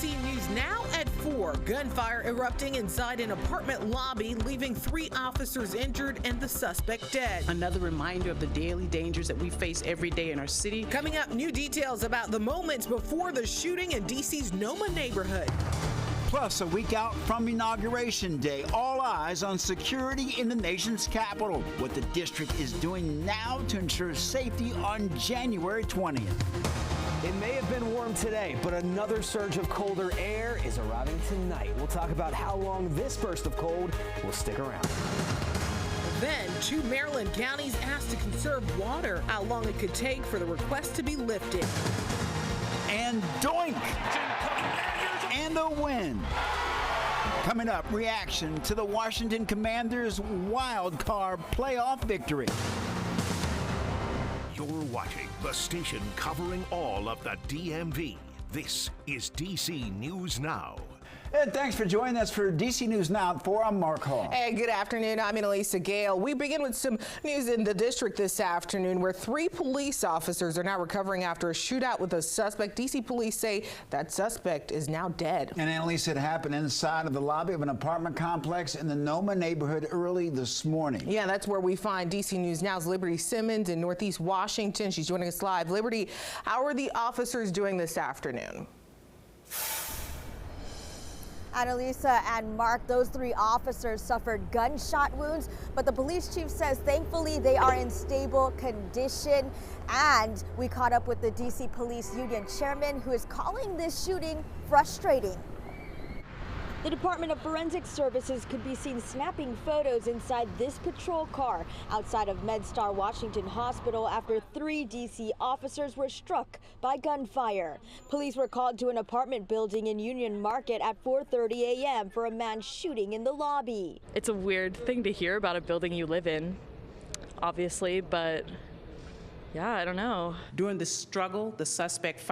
DC News Now at 4. Gunfire erupting inside an apartment lobby, leaving 3 officers injured and the suspect dead. Another reminder of the daily dangers that we face every day in our city. Coming up, new details about the moments before the shooting in DC's Noma neighborhood. Plus, a week out from Inauguration Day, all eyes on security in the nation's capital. What the district is doing now to ensure safety on January 20th. It may have been warm today, but another surge of colder air is arriving tonight. We'll talk about how long this burst of cold will stick around. Then, 2 Maryland counties asked to conserve water, how long it could take for the request to be lifted. And doink! And a win. Coming up, reaction to the Washington Commanders' wild card playoff victory. You're watching the station covering all of the DMV. This is DC News Now. And thanks for joining us for DC News Now at 4. I'm Mark Hall. Hey, good afternoon. I'm Annalisa Gale. We begin with some news in the district this afternoon where 3 police officers are now recovering after a shootout with a suspect. DC police say that suspect is now dead. And Annalisa, it happened inside of the lobby of an apartment complex in the Noma neighborhood early this morning. Yeah, that's where we find DC News Now's Liberty Simmons in Northeast Washington. She's joining us live. Liberty, how are the officers doing this afternoon? Annalisa and Mark, those 3 officers suffered gunshot wounds, but the police chief says thankfully they are in stable condition. And we caught up with the DC Police Union chairman, who is calling this shooting frustrating. The Department of Forensic Services could be seen snapping photos inside this patrol car outside of MedStar Washington Hospital after 3 DC officers were struck by gunfire. Police were called to an apartment building in Union Market at 4:30 a.m. for a man shooting in the lobby. It's a weird thing to hear about a building you live in, obviously, but yeah, I don't know. During the struggle, the suspect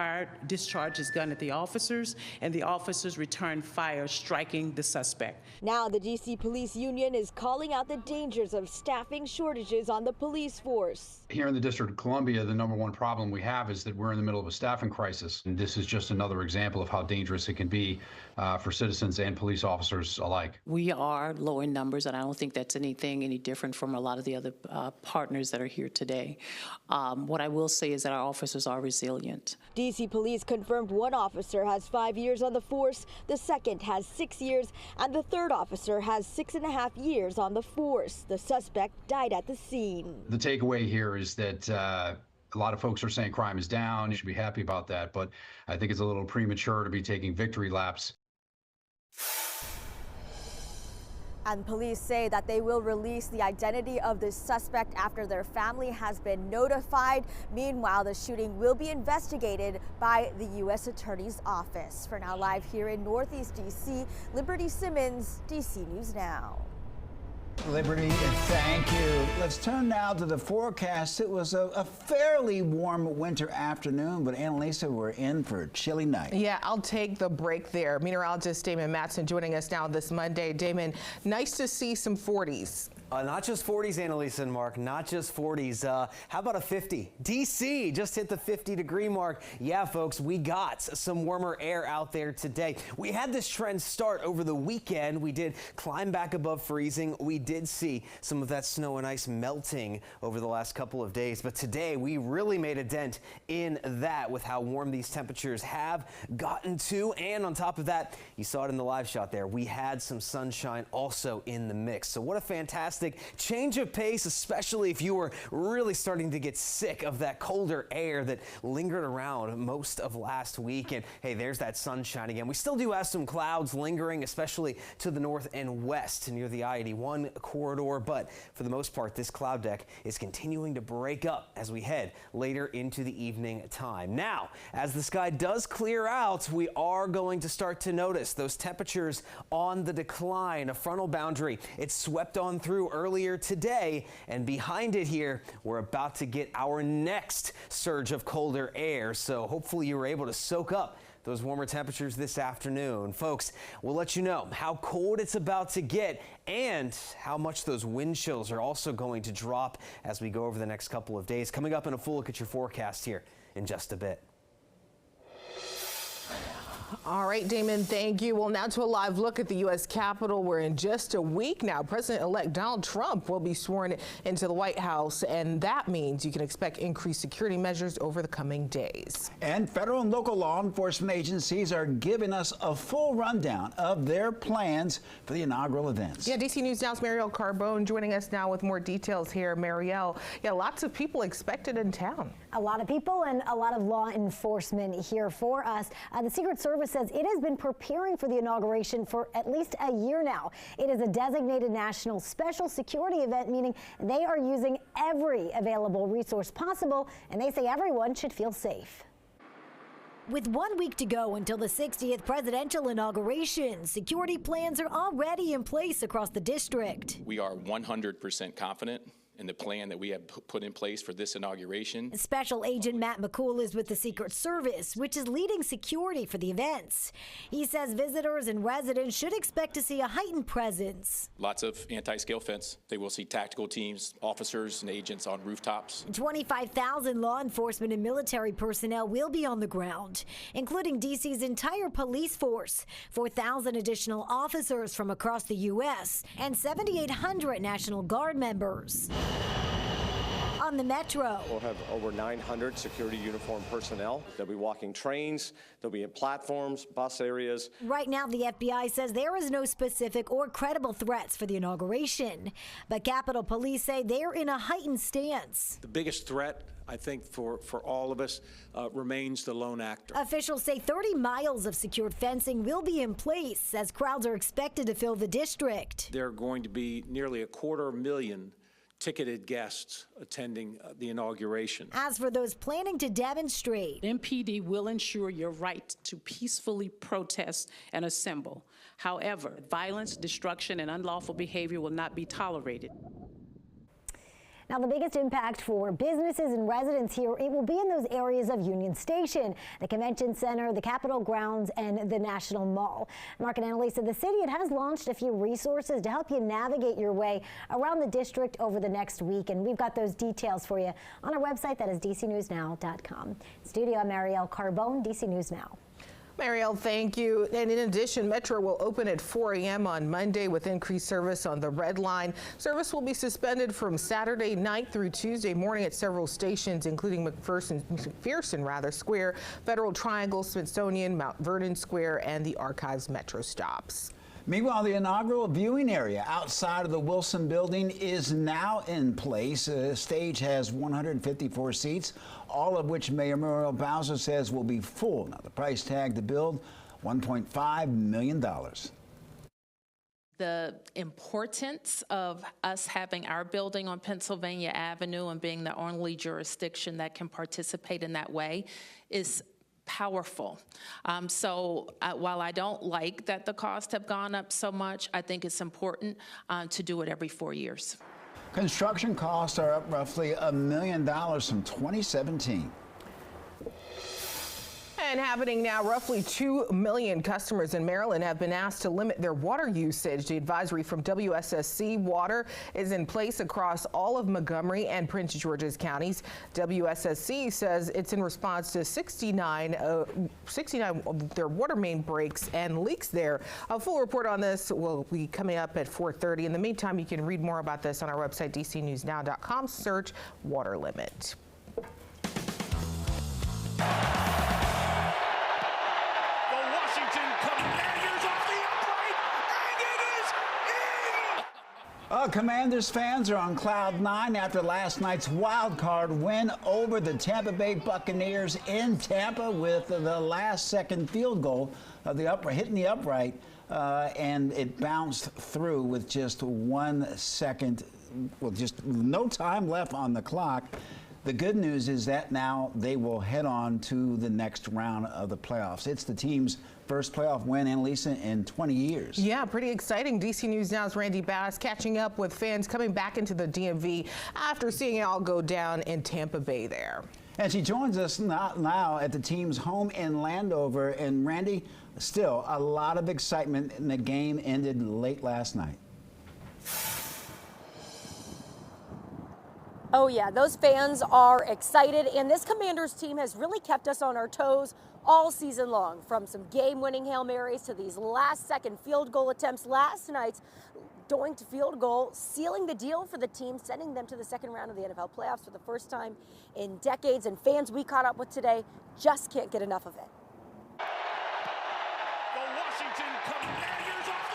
discharged his gun at the officers, and the officers returned fire, striking the suspect. Now the DC Police Union is calling out the dangers of staffing shortages on the police force. Here in the District of Columbia, the #1 problem we have is that we're in the middle of a staffing crisis. And this is just another example of how dangerous it can be for citizens and police officers alike. We are low in numbers, and I don't think that's any different from a lot of the other partners that are here today. What I will say is that our officers are resilient. DC Police confirmed 1 officer has 5 years on the force, the second has 6 years, and the 3rd officer has 6.5 years on the force. The suspect died at the scene. The takeaway here is that a lot of folks are saying crime is down. You should be happy about that, but I think it's a little premature to be taking victory laps. And police say that they will release the identity of the suspect after their family has been notified. Meanwhile, the shooting will be investigated by the U.S. Attorney's Office. For now, live here in Northeast D.C., Liberty Simmons, DC News Now. Liberty, thank you. Let's turn now to the forecast. It was a fairly warm winter afternoon, but Annalisa, we're in for a chilly night. Yeah, I'll take the break there. Meteorologist Damon Matson joining us now this Monday. Damon, nice to see some 40s. Not just 40s, Annalisa and Mark, not just 40s. How about a 50? DC just hit the 50-degree mark. Yeah, folks, we got some warmer air out there today. We had this trend start over the weekend. We did climb back above freezing. We did see some of that snow and ice melting over the last couple of days. But today, we really made a dent in that with how warm these temperatures have gotten to. And on top of that, you saw it in the live shot there. We had some sunshine also in the mix. So what a fantastic change of pace, especially if you were really starting to get sick of that colder air that lingered around most of last week. And hey, there's that sunshine again. We still do have some clouds lingering, especially to the north and west near the I-81 corridor. But for the most part, this cloud deck is continuing to break up as we head later into the evening time. Now, as the sky does clear out, we are going to start to notice those temperatures on the decline. A frontal boundary, it swept on through earlier today, and behind it here, we're about to get our next surge of colder air. So hopefully you were able to soak up those warmer temperatures this afternoon. Folks, we'll let you know how cold it's about to get and how much those wind chills are also going to drop as we go over the next couple of days. Coming up in a full look at your forecast here in just a bit. All right, Damon, thank you. Well, now to a live look at the U.S. Capitol, where in just a week now, President-elect Donald Trump will be sworn into the White House, and that means you can expect increased security measures over the coming days. And federal and local law enforcement agencies are giving us a full rundown of their plans for the inaugural events. Yeah, DC News Now's Marielle Carbone joining us now with more details here. Marielle, yeah, lots of people expected in town. A lot of people and a lot of law enforcement here for us. The Secret Service says it has been preparing for the inauguration for at least a year now. It is a designated national special security event, meaning they are using every available resource possible, and they say everyone should feel safe. With 1 week to go until the 60th presidential inauguration, security plans are already in place across the district. We are 100% confident in the plan that we have put in place for this inauguration. Special Agent Matt McCool is with the Secret Service, which is leading security for the events. He says visitors and residents should expect to see a heightened presence. Lots of anti-scale fence. They will see tactical teams, officers, and agents on rooftops. 25,000 law enforcement and military personnel will be on the ground, including D.C.'s entire police force, 4,000 additional officers from across the U.S., and 7,800 National Guard members. On the Metro, we'll have over 900 security uniformed personnel. They'll be walking trains, they'll be in platforms, bus areas. Right now, the FBI says there is no specific or credible threats for the inauguration. But Capitol Police say they're in a heightened stance. The biggest threat, I think, for all of us remains the lone actor. Officials say 30 miles of secured fencing will be in place as crowds are expected to fill the district. There are going to be nearly 250,000 ticketed guests attending the inauguration. As for those planning to demonstrate, MPD will ensure your right to peacefully protest and assemble. However, violence, destruction, and unlawful behavior will not be tolerated. now, the biggest impact for businesses and residents here, it will be in those areas of Union Station, the Convention Center, the Capitol grounds, and the National Mall. Mark and Annalisa, the city, it has launched a few resources to help you navigate your way around the district over the next week, and we've got those details for you on our website, that is dcnewsnow.com. Studio, I'm Marielle Carbone, DC News Now. Marielle, thank you. And in addition, Metro will open at 4 a.m. on Monday with increased service on the Red Line. Service will be suspended from Saturday night through Tuesday morning at several stations, including McPherson Square, Federal Triangle, Smithsonian, Mount Vernon Square, and the Archives Metro stops. Meanwhile, the inaugural viewing area outside of the Wilson building is now in place. The stage has 154 seats, all of which Mayor Muriel Bowser says will be full. Now, the price tag to build, $1.5 million. The importance of us having our building on Pennsylvania Avenue and being the only jurisdiction that can participate in that way is powerful. While I don't like that the costs have gone up so much, I think it's important to do it every 4 years. Construction costs are up roughly $1 million from 2017. And happening now, roughly 2 million customers in Maryland have been asked to limit their water usage. The advisory from WSSC Water is in place across all of Montgomery and Prince George's counties. WSSC says it's in response to 69 of their water main breaks and leaks there. A full report on this will be coming up at 4:30. In the meantime, you can read more about this on our website, dcnewsnow.com. Search water limit. Commanders fans are on cloud nine after last night's wild card win over the Tampa Bay Buccaneers in Tampa with the last second field goal of the hitting the upright, and it bounced through with just 1 second, well, just no time left on the clock. The good news is that now they will head on to the next round of the playoffs. It's the team's first playoff win, Annalisa, in 20 years. Yeah, pretty exciting. DC News Now's Randy Bass catching up with fans coming back into the DMV after seeing it all go down in Tampa Bay there. And she joins us now at the team's home in Landover. And Randy, still a lot of excitement, and the game ended late last night. Oh yeah, those fans are excited, and this Commanders team has really kept us on our toes all season long, from some game-winning Hail Marys to these last-second field goal attempts. Last night's doinked field goal sealing the deal for the team, sending them to the second round of the NFL playoffs for the first time in decades. And fans we caught up with today just can't get enough of it. The Washington Commanders off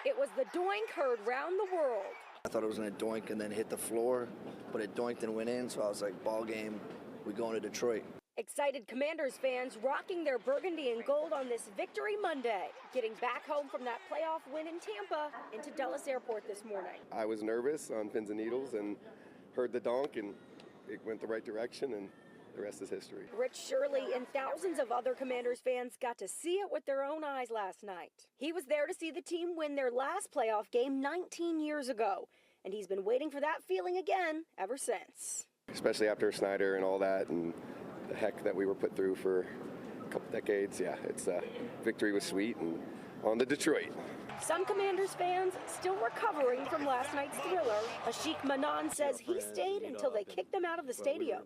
the It was the doink heard round the world. I thought it was going to doink and then hit the floor, but it doinked and went in, so I was like, ball game, we going to Detroit. Excited Commanders fans rocking their burgundy and gold on this Victory Monday, getting back home from that playoff win in Tampa into Dulles Airport this morning. I was nervous on pins and needles and heard the donk, and it went the right direction, and the rest is history. Rich Shirley and thousands of other Commanders fans got to see it with their own eyes last night. He was there to see the team win their last playoff game 19 years ago, and he's been waiting for that feeling again ever since. Especially after Snyder and all that, and the heck that we were put through for a couple decades. Yeah, it's victory was sweet, and on to Detroit. Some Commanders fans still recovering from last night's thriller. Ashik Manan says he stayed until they kicked them out of the stadium.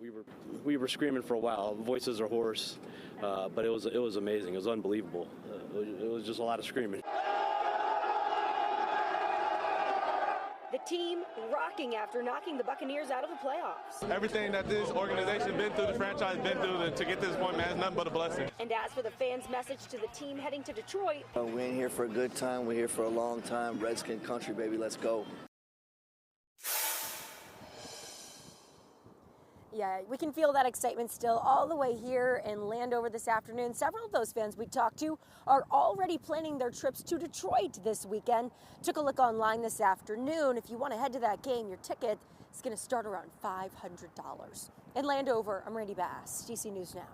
We were screaming for a while. Voices are hoarse, but it was amazing. It was unbelievable. It was just a lot of screaming. The team rocking after knocking the Buccaneers out of the playoffs. Everything that this organization been through, the franchise been through, to get to this point, man, it's nothing but a blessing. And as for the fans' message to the team heading to Detroit, We ain't here for a good time, we're here for a long time. Redskin country, baby, let's go. yeah, we can feel that excitement still all the way here in Landover this afternoon. Several of those fans we talked to are already planning their trips to Detroit this weekend. Took a look online this afternoon. If you want to head to that game, your ticket is going to start around $500. In Landover, I'm Randy Bass, DC News Now.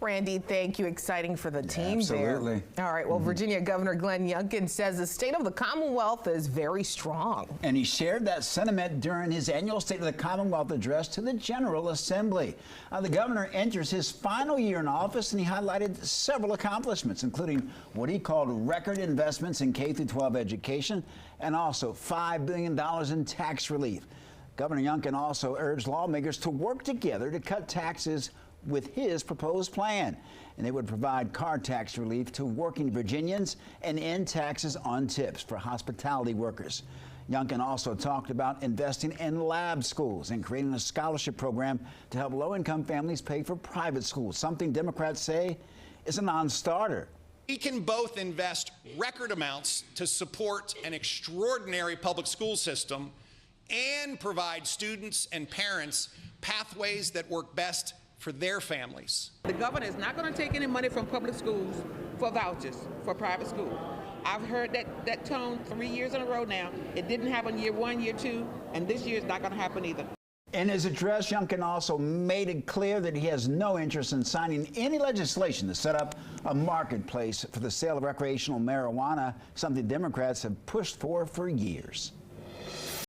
Randy, thank you. Exciting for the team absolutely. there. All right, well, Virginia Governor Glenn Youngkin says the state of the Commonwealth is very strong. And he shared that sentiment during his annual State of the Commonwealth address to the General Assembly. The governor enters his final year in office, and he highlighted several accomplishments, including what he called record investments in K-12 education and also $5 billion in tax relief. Governor Youngkin also urged lawmakers to work together to cut taxes with his proposed plan, and they would provide car tax relief to working Virginians and end taxes on tips for hospitality workers. Youngkin also talked about investing in lab schools and creating a scholarship program to help low-income families pay for private schools, something Democrats say is a non-starter. We can both invest record amounts to support an extraordinary public school system and provide students and parents pathways that work best for their families. The governor is not going to take any money from public schools for vouchers for private school. I've heard that tone 3 years in a row now. It didn't happen year 1, year 2, and this year it's not going to happen either. In his address, Youngkin also made it clear that he has no interest in signing any legislation to set up a marketplace for the sale of recreational marijuana, something Democrats have pushed for years.